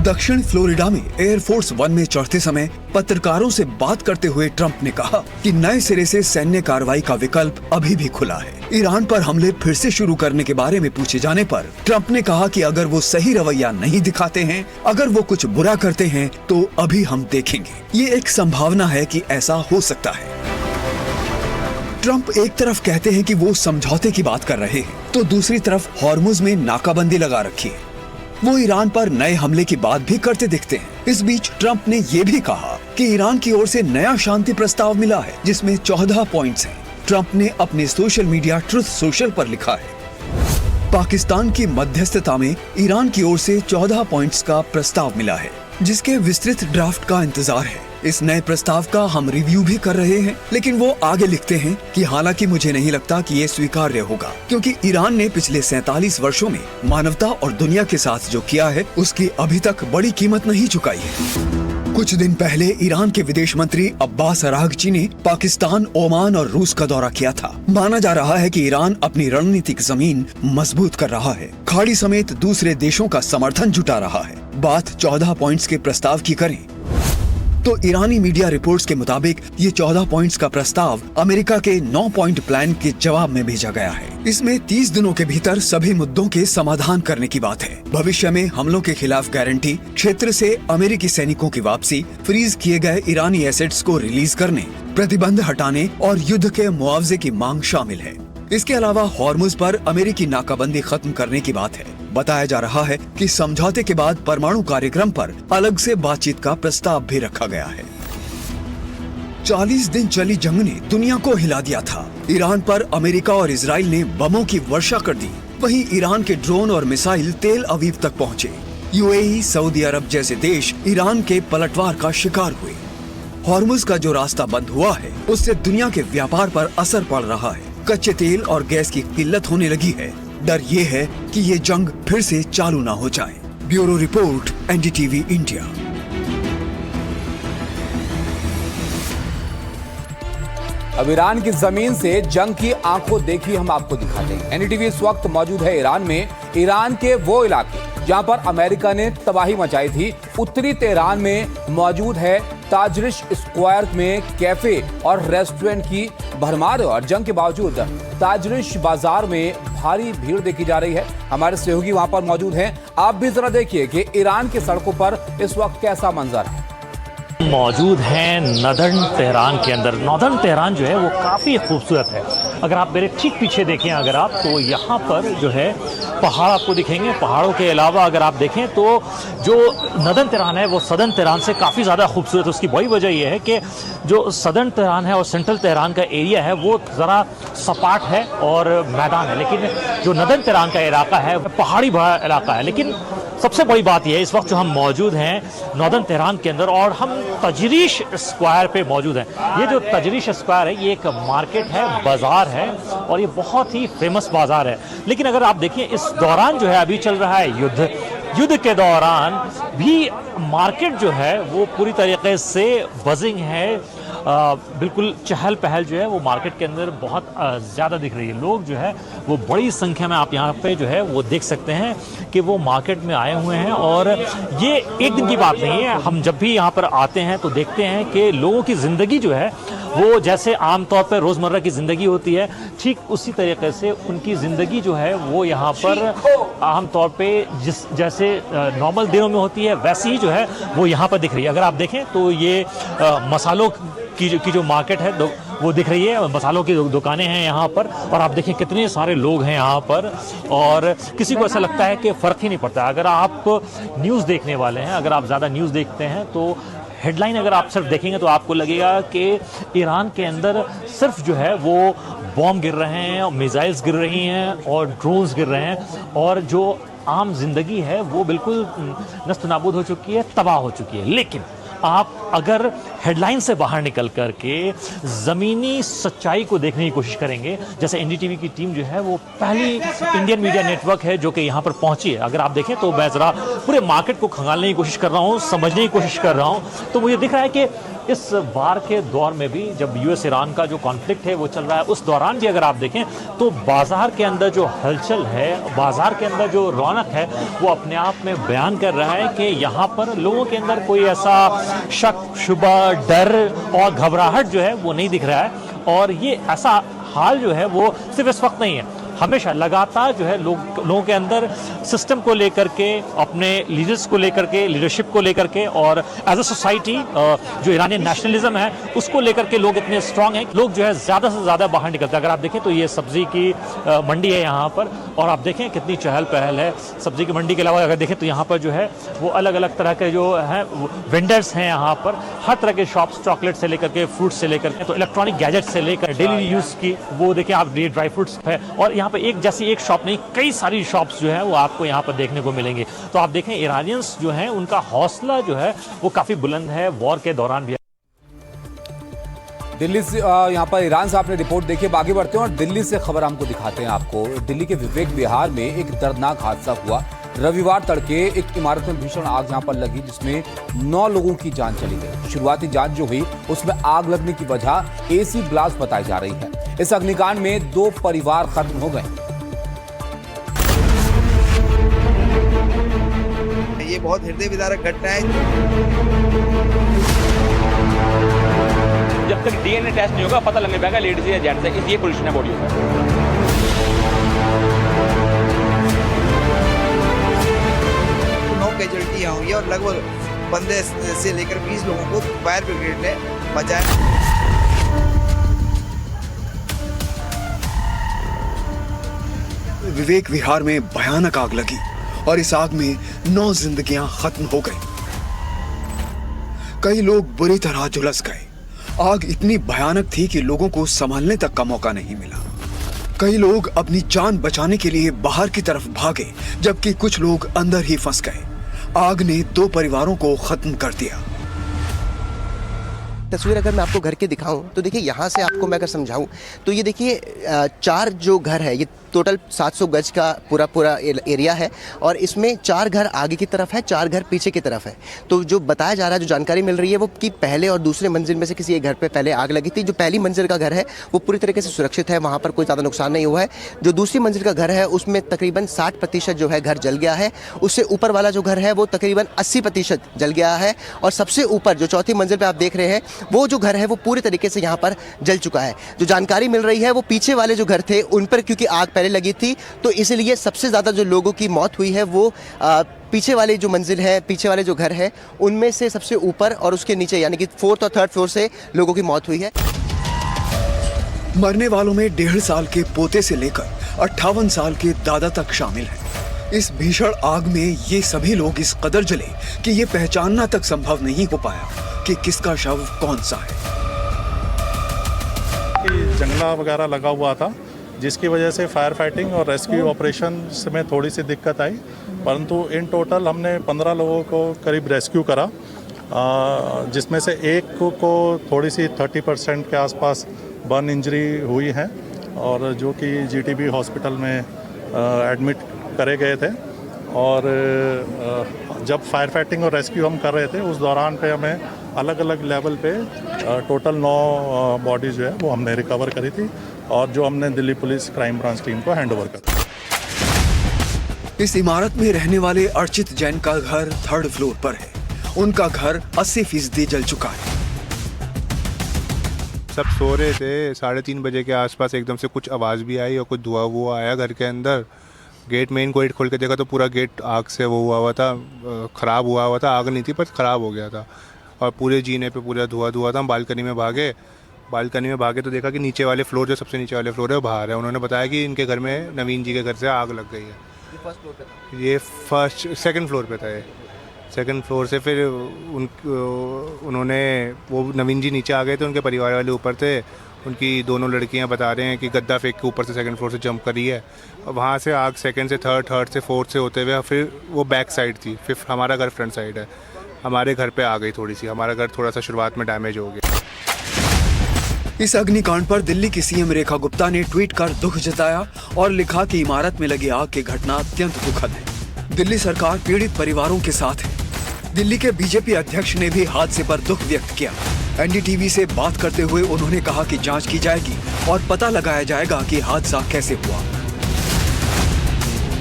Speaker 2: दक्षिण फ्लोरिडा में एयरफोर्स 1 में चढ़ते समय पत्रकारों से बात करते हुए ट्रंप ने कहा कि नए सिरे से सैन्य कार्रवाई का विकल्प अभी भी खुला है। ईरान पर हमले फिर से शुरू करने के बारे में पूछे जाने पर ट्रंप ने कहा कि अगर वो सही रवैया नहीं दिखाते हैं, अगर वो कुछ बुरा करते हैं, तो अभी हम देखेंगे। ये एक संभावना है कि ऐसा हो सकता है। ट्रंप एक तरफ कहते हैं कि वो समझौते की बात कर रहे हैं, तो दूसरी तरफ हॉर्मुज में नाकाबंदी लगा रखी है। वो ईरान पर नए हमले की बात भी करते दिखते हैं। इस बीच ट्रंप ने ये भी कहा कि ईरान की ओर से नया शांति प्रस्ताव मिला है, जिसमें 14 पॉइंट्स हैं। ट्रंप ने अपने सोशल मीडिया ट्रुथ सोशल पर लिखा है, पाकिस्तान की मध्यस्थता में ईरान की ओर से 14 पॉइंट्स का प्रस्ताव मिला है, जिसके विस्तृत ड्राफ्ट का इंतजार है। इस नए प्रस्ताव का हम रिव्यू भी कर रहे हैं, लेकिन वो आगे लिखते हैं कि हालांकि मुझे नहीं लगता कि ये स्वीकार्य होगा, क्योंकि ईरान ने पिछले 47 वर्षों में मानवता और दुनिया के साथ जो किया है, उसकी अभी तक बड़ी कीमत नहीं चुकाई है। कुछ दिन पहले ईरान के विदेश मंत्री अब्बास अरागची ने पाकिस्तान, ओमान और रूस का दौरा किया था। माना जा रहा है कि ईरान अपनी रणनीतिक जमीन मजबूत कर रहा है, खाड़ी समेत दूसरे देशों का समर्थन जुटा रहा है। बात 14 पॉइंट्स के प्रस्ताव की करें तो ईरानी मीडिया रिपोर्ट्स के मुताबिक ये 14 पॉइंट्स का प्रस्ताव अमेरिका के 9 पॉइंट प्लान के जवाब में भेजा गया है। इसमें 30 दिनों के भीतर सभी मुद्दों के समाधान करने की बात है। भविष्य में हमलों के खिलाफ गारंटी, क्षेत्र से अमेरिकी सैनिकों की वापसी, फ्रीज किए गए ईरानी एसेट्स को रिलीज करने, प्रतिबंध हटाने और युद्ध के मुआवजे की मांग शामिल है। इसके अलावा हॉर्मुज पर अमेरिकी नाकाबंदी खत्म करने की बात है। बताया जा रहा है कि समझौते के बाद परमाणु कार्यक्रम पर अलग से बातचीत का प्रस्ताव भी रखा गया है। 40 दिन चली जंग ने दुनिया को हिला दिया था। ईरान पर अमेरिका और इजराइल ने बमों की वर्षा कर दी। वहीं ईरान के ड्रोन और मिसाइल तेल अवीव तक पहुंचे। यूएई, सऊदी अरब जैसे देश ईरान के पलटवार का शिकार हुए। हॉर्मुज का जो रास्ता बंद हुआ है, उससे दुनिया के व्यापार पर असर पड़ रहा है। कच्चे तेल और गैस की किल्लत होने लगी है। डर ये है कि ये जंग फिर से चालू ना हो जाए। Bureau report, NDTV India.
Speaker 1: अब ईरान की जमीन से जंग की आंखों देखी हम आपको दिखाते हैं। एनडीटीवी इस वक्त मौजूद है ईरान में। ईरान के वो इलाके जहां पर अमेरिका ने तबाही मचाई थी। उत्तरी तेहरान में मौजूद है ताजरिश स्क्वायर में कैफे और रेस्टोरेंट की भरमार, और जंग के बावजूद ताजरिश बाजार में भारी भीड़ देखी जा रही है। हमारे सहयोगी वहां पर मौजूद हैं। आप भी जरा देखिए कि ईरान की सड़कों पर इस वक्त कैसा मंजर है।
Speaker 16: मौजूद हैं नदर्न तेहरान के अंदर। नॉर्दर्न तेहरान जो है वो काफ़ी खूबसूरत है। अगर आप मेरे ठीक पीछे देखें अगर आप, तो यहाँ पर जो है पहाड़ आपको दिखेंगे। पहाड़ों के अलावा अगर आप देखें तो जो नदर्न तेहरान है वो सदर्न तेहरान से काफ़ी ज़्यादा खूबसूरत है। उसकी बड़ी वजह यह है कि जो सदर्न तेहरान है और सेंट्रल तेहरान का एरिया है वो ज़रा सपाट है और मैदान है, लेकिन जो नदर्न तेहरान का इलाका है पहाड़ी भरा इलाका है। लेकिन सबसे बड़ी बात यह है इस वक्त जो हम मौजूद हैं नॉर्दर्न तेहरान के अंदर और हम तजरीश स्क्वायर पे मौजूद हैं। ये जो तजरीश स्क्वायर है ये एक मार्केट है, बाजार है और ये बहुत ही फेमस बाजार है। लेकिन अगर आप देखिए इस दौरान जो है अभी चल रहा है युद्ध के दौरान भी मार्केट जो है वो पूरी तरीके से बजिंग है। बिल्कुल चहल पहल जो है वो मार्केट के अंदर बहुत ज़्यादा दिख रही है। लोग जो है वो बड़ी संख्या में आप यहाँ पे जो है वो देख सकते हैं कि वो मार्केट में आए हुए हैं। और ये एक दिन की बात नहीं है। हम जब भी यहाँ पर आते हैं तो देखते हैं कि लोगों की ज़िंदगी जो है वो जैसे आमतौर पर रोज़मर्रा की ज़िंदगी होती है, ठीक उसी तरीके से उनकी ज़िंदगी जो है वो यहाँ पर आमतौर पर जैसे नॉर्मल दिनों में होती है वैसी ही जो है वो यहाँ पर दिख रही है। अगर आप देखें तो ये मसालों की जो मार्केट है वो दिख रही है। मसालों की दुकानें हैं यहाँ पर और आप देखें कितने सारे लोग हैं यहाँ पर और किसी को ऐसा लगता है कि फ़र्क ही नहीं पड़ता। अगर आप न्यूज़ देखने वाले हैं, अगर आप ज़्यादा न्यूज़ देखते हैं तो हेडलाइन अगर आप सिर्फ देखेंगे तो आपको लगेगा कि ईरान के अंदर सिर्फ जो है वो बॉम्ब गिर रहे हैं और मिसाइल्स गिर रही हैं और ड्रोन्स गिर रहे हैं और जो आम जिंदगी है वो बिल्कुल नस्त नाबूद हो चुकी है, तबाह हो चुकी है। लेकिन आप अगर हेडलाइन से बाहर निकल कर के ज़मीनी सच्चाई को देखने की कोशिश करेंगे, जैसे एनडीटीवी की टीम जो है वो पहली इंडियन मीडिया नेटवर्क है जो कि यहाँ पर पहुँची है। अगर आप देखें तो मैं ज़रा पूरे मार्केट को खंगालने की कोशिश कर रहा हूँ, समझने की कोशिश कर रहा हूँ, तो मुझे दिख रहा है कि इस वार के दौर में भी जब यूएस ईरान का जो कॉन्फ्लिक्ट है वो चल रहा है, उस दौरान भी अगर आप देखें तो बाज़ार के अंदर जो हलचल है, बाज़ार के अंदर जो रौनक है वो अपने आप में बयान कर रहा है कि यहाँ पर लोगों के अंदर कोई ऐसा शक, शुबा, डर और घबराहट जो है वो नहीं दिख रहा है। और ये ऐसा हाल जो है वो सिर्फ इस वक्त नहीं है, हमेशा लगातार जो है लोगों के अंदर सिस्टम को लेकर के, अपने लीडर्स को लेकर के, लीडरशिप को लेकर के और एज अ सोसाइटी जो ईरानियन नेशनलिज्म है उसको लेकर के लोग इतने स्ट्रांग हैं, लोग जो है ज़्यादा से ज़्यादा बाहर निकलते हैं। अगर आप देखें तो ये सब्जी की मंडी है यहाँ पर और आप देखें कितनी चहल पहल है। सब्जी की मंडी के अलावा अगर देखें तो यहाँ पर जो है वो अलग अलग तरह के जो है वेंडर्स हैं यहाँ पर, हर तरह के शॉप्स, चॉकलेट से लेकर के, फ्रूट से लेकर के, तो इलेक्ट्रॉनिक गैजेट से लेकर डेली यूज़ की वो देखें आप, ड्राई फ्रूट्स है। और यहाँ पर एक जैसी एक शॉप नहीं, कई सारी शॉप्स जो है वो आपको यहाँ पर देखने को मिलेंगी। तो आप देखें ईरानियंस जो हैं उनका हौसला जो है वो काफ़ी बुलंद है वॉर के दौरान भी।
Speaker 1: दिल्ली से यहाँ पर ईरान से आपने रिपोर्ट देखी। आगे बढ़ते हैं और दिल्ली से खबर हमको दिखाते हैं आपको। दिल्ली के विवेक विहार में एक दर्दनाक हादसा हुआ। रविवार तड़के एक इमारत में भीषण आग यहाँ पर लगी जिसमें 9 लोगों की जान चली गई। शुरुआती जांच जो हुई उसमें आग लगने की वजह एसी ब्लास्ट बताई जा रही है। इस अग्निकांड में 2 परिवार खत्म हो गए।
Speaker 17: ये बहुत हृदय विदारक घटना है।
Speaker 18: जब तक डीएनए टेस्ट नहीं होगा पता लगने पाएगा लेडीज या जेंट्स है, ये पोजीशन है बॉडी में।
Speaker 17: 9 कैजुअल्टी यहाँ हुई और लगभग 15 से लेकर 20 लोगों को फायर ब्रिगेड ने बचाया।
Speaker 2: विवेक विहार में भयानक आग लगी। और इस आग में 9 जिंदगियां खत्म हो गई। कई लोग बुरी तरह झुलस गए। आग इतनी भयानक थी कि लोगों को संभालने तक का मौका नहीं मिला। कई लोग अपनी जान बचाने के लिए बाहर की तरफ भागे, जबकि कुछ लोग अंदर ही फंस गए। आग ने 2 परिवारों को खत्म कर दिया।
Speaker 19: तस्वीर अगर मैं आपको घर के दिखाऊं तो देखिए, यहाँ से आपको मैं अगर समझाऊं तो ये देखिए 4 जो घर है, ये टोटल 700 गज का पूरा एरिया है और इसमें 4 घर आगे की तरफ है, 4 घर पीछे की तरफ है। तो जो बताया जा रहा है, जो जानकारी मिल रही है वो कि पहले और दूसरे मंजिल में से किसी एक घर पे पहले आग लगी थी। जो पहली मंजिल का घर है वो पूरी तरीके से सुरक्षित है, वहाँ पर कोई ज़्यादा नुकसान नहीं हुआ है। जो दूसरी मंजिल का घर है उसमें तकरीबन 60% जो है घर जल गया है। उससे ऊपर वाला जो घर है वो तकरीबन 80% जल गया है और सबसे ऊपर जो चौथी मंजिल पर आप देख रहे हैं वो जो घर है वो पूरी तरीके से यहाँ पर जल चुका है। जो जानकारी मिल रही है वो पीछे वाले जो घर थे उन पर क्योंकि आग पहले लगी थी तो इसलिए सबसे ज़्यादा जो लोगों की मौत हुई है वो पीछे वाले जो मंजिल है, पीछे वाले जो घर है उनमें से सबसे ऊपर और उसके नीचे यानी कि 4th और 3rd फ्लोर से लोगों की मौत हुई है।
Speaker 2: मरने वालों में 1.5 साल के पोते से लेकर 58 साल के दादा तक शामिल हैं। इस भीषण आग में ये सभी लोग इस कदर जले कि ये पहचानना तक संभव नहीं हो पाया कि किसका शव कौन सा है।
Speaker 20: जंगला वगैरह लगा हुआ था जिसकी वजह से फायर फाइटिंग और रेस्क्यू ऑपरेशन में थोड़ी सी दिक्कत आई, परंतु इन टोटल हमने 15 लोगों को करीब रेस्क्यू करा, जिसमें से एक को थोड़ी सी 30% के आसपास बर्न इंजरी हुई है और जो कि जीटीबी हॉस्पिटल में एडमिट करे गए थे। और जब फायर फाइटिंग और रेस्क्यू हम कर रहे थे उस दौरान पे हमें अलग अलग लेवल पे टोटल 9 बॉडी जो है वो हमने रिकवर करी थी और जो हमने Delhi police crime branch team को हैंड ओवर करा।
Speaker 2: इस इमारत में रहने वाले अर्चित जैन का घर 3rd फ्लोर पर है। उनका घर 80% जल चुका है।
Speaker 21: सब सो रहे थे, 3:30 बजे के आसपास एकदम से कुछ आवाज़ भी आई और कुछ धुआं हुआ आया घर के अंदर। गेट मेन गेट खोल के देखा तो पूरा गेट आग से वो हुआ था, ख़राब हुआ था। आग नहीं थी पर ख़राब हो गया था और पूरे जीने पे पूरा धुआं था। हम बालकनी में भागे तो देखा कि नीचे वाले फ्लोर, जो सबसे नीचे वाले फ्लोर है वो बाहर है। उन्होंने बताया कि इनके घर में, नवीन जी के घर से आग लग गई है। ये 2nd फ्लोर पे था। ये 2nd फ्लोर से फिर उन्होंने वो नवीन जी नीचे आ गए थे, उनके परिवार वाले ऊपर थे। उनकी दोनों लड़कियां बता रहे हैं कि गद्दा फेंक के ऊपर से 2nd फ्लोर से जंप करी है। वहाँ से आग 2nd से 3rd से 4th से होते हुए फिर वो बैक साइड थी। फिर हमारा घर फ्रंट साइड है, हमारे घर पे आ गई थोड़ी सी। हमारा घर थोड़ा सा शुरुआत में डैमेज हो गया।
Speaker 2: इस अग्निकांड पर दिल्ली की सीएम रेखा गुप्ता ने ट्वीट कर दुख जताया और लिखा कि इमारत में लगी आग की घटना अत्यंत दुखद है। दिल्ली सरकार पीड़ित परिवारों के साथ है। दिल्ली के बीजेपी अध्यक्ष ने भी हादसे पर दुख व्यक्त किया। एनडीटीवी से बात करते हुए उन्होंने कहा कि जांच की जाएगी और पता लगाया जाएगा कि हादसा कैसे हुआ।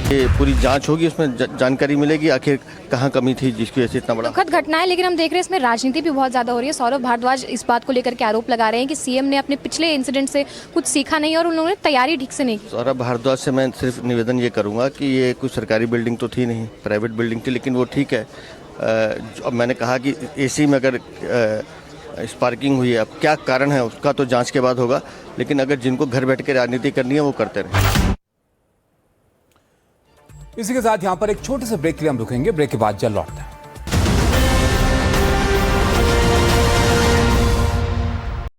Speaker 22: ये पूरी जांच होगी, उसमें जानकारी मिलेगी आखिर कहाँ कमी थी जिसकी वजह से इतना बड़ा
Speaker 23: दुखद घटना है। लेकिन हम देख रहे हैं इसमें राजनीति भी बहुत ज्यादा हो रही है। सौरभ भारद्वाज इस बात को लेकर के आरोप लगा रहे हैं कि सीएम ने अपने पिछले इंसिडेंट से कुछ सीखा नहीं और उन्होंने तैयारी ठीक से नहीं की।
Speaker 22: सौरभ भारद्वाज से मैं सिर्फ निवेदन ये करूँगा कि ये कोई सरकारी बिल्डिंग तो थी नहीं, प्राइवेट बिल्डिंग थी, लेकिन वो ठीक है। अब मैंने कहा कि AC में अगर स्पार्किंग हुई है, अब क्या कारण है उसका तो जांच के बाद होगा, लेकिन अगर जिनको घर बैठ के राजनीति करनी है वो करते रहें।
Speaker 1: इसी के साथ यहाँ पर एक छोटे से ब्रेक के लिए हम रुकेंगे। ब्रेक के बाद जल्द लौटते हैं।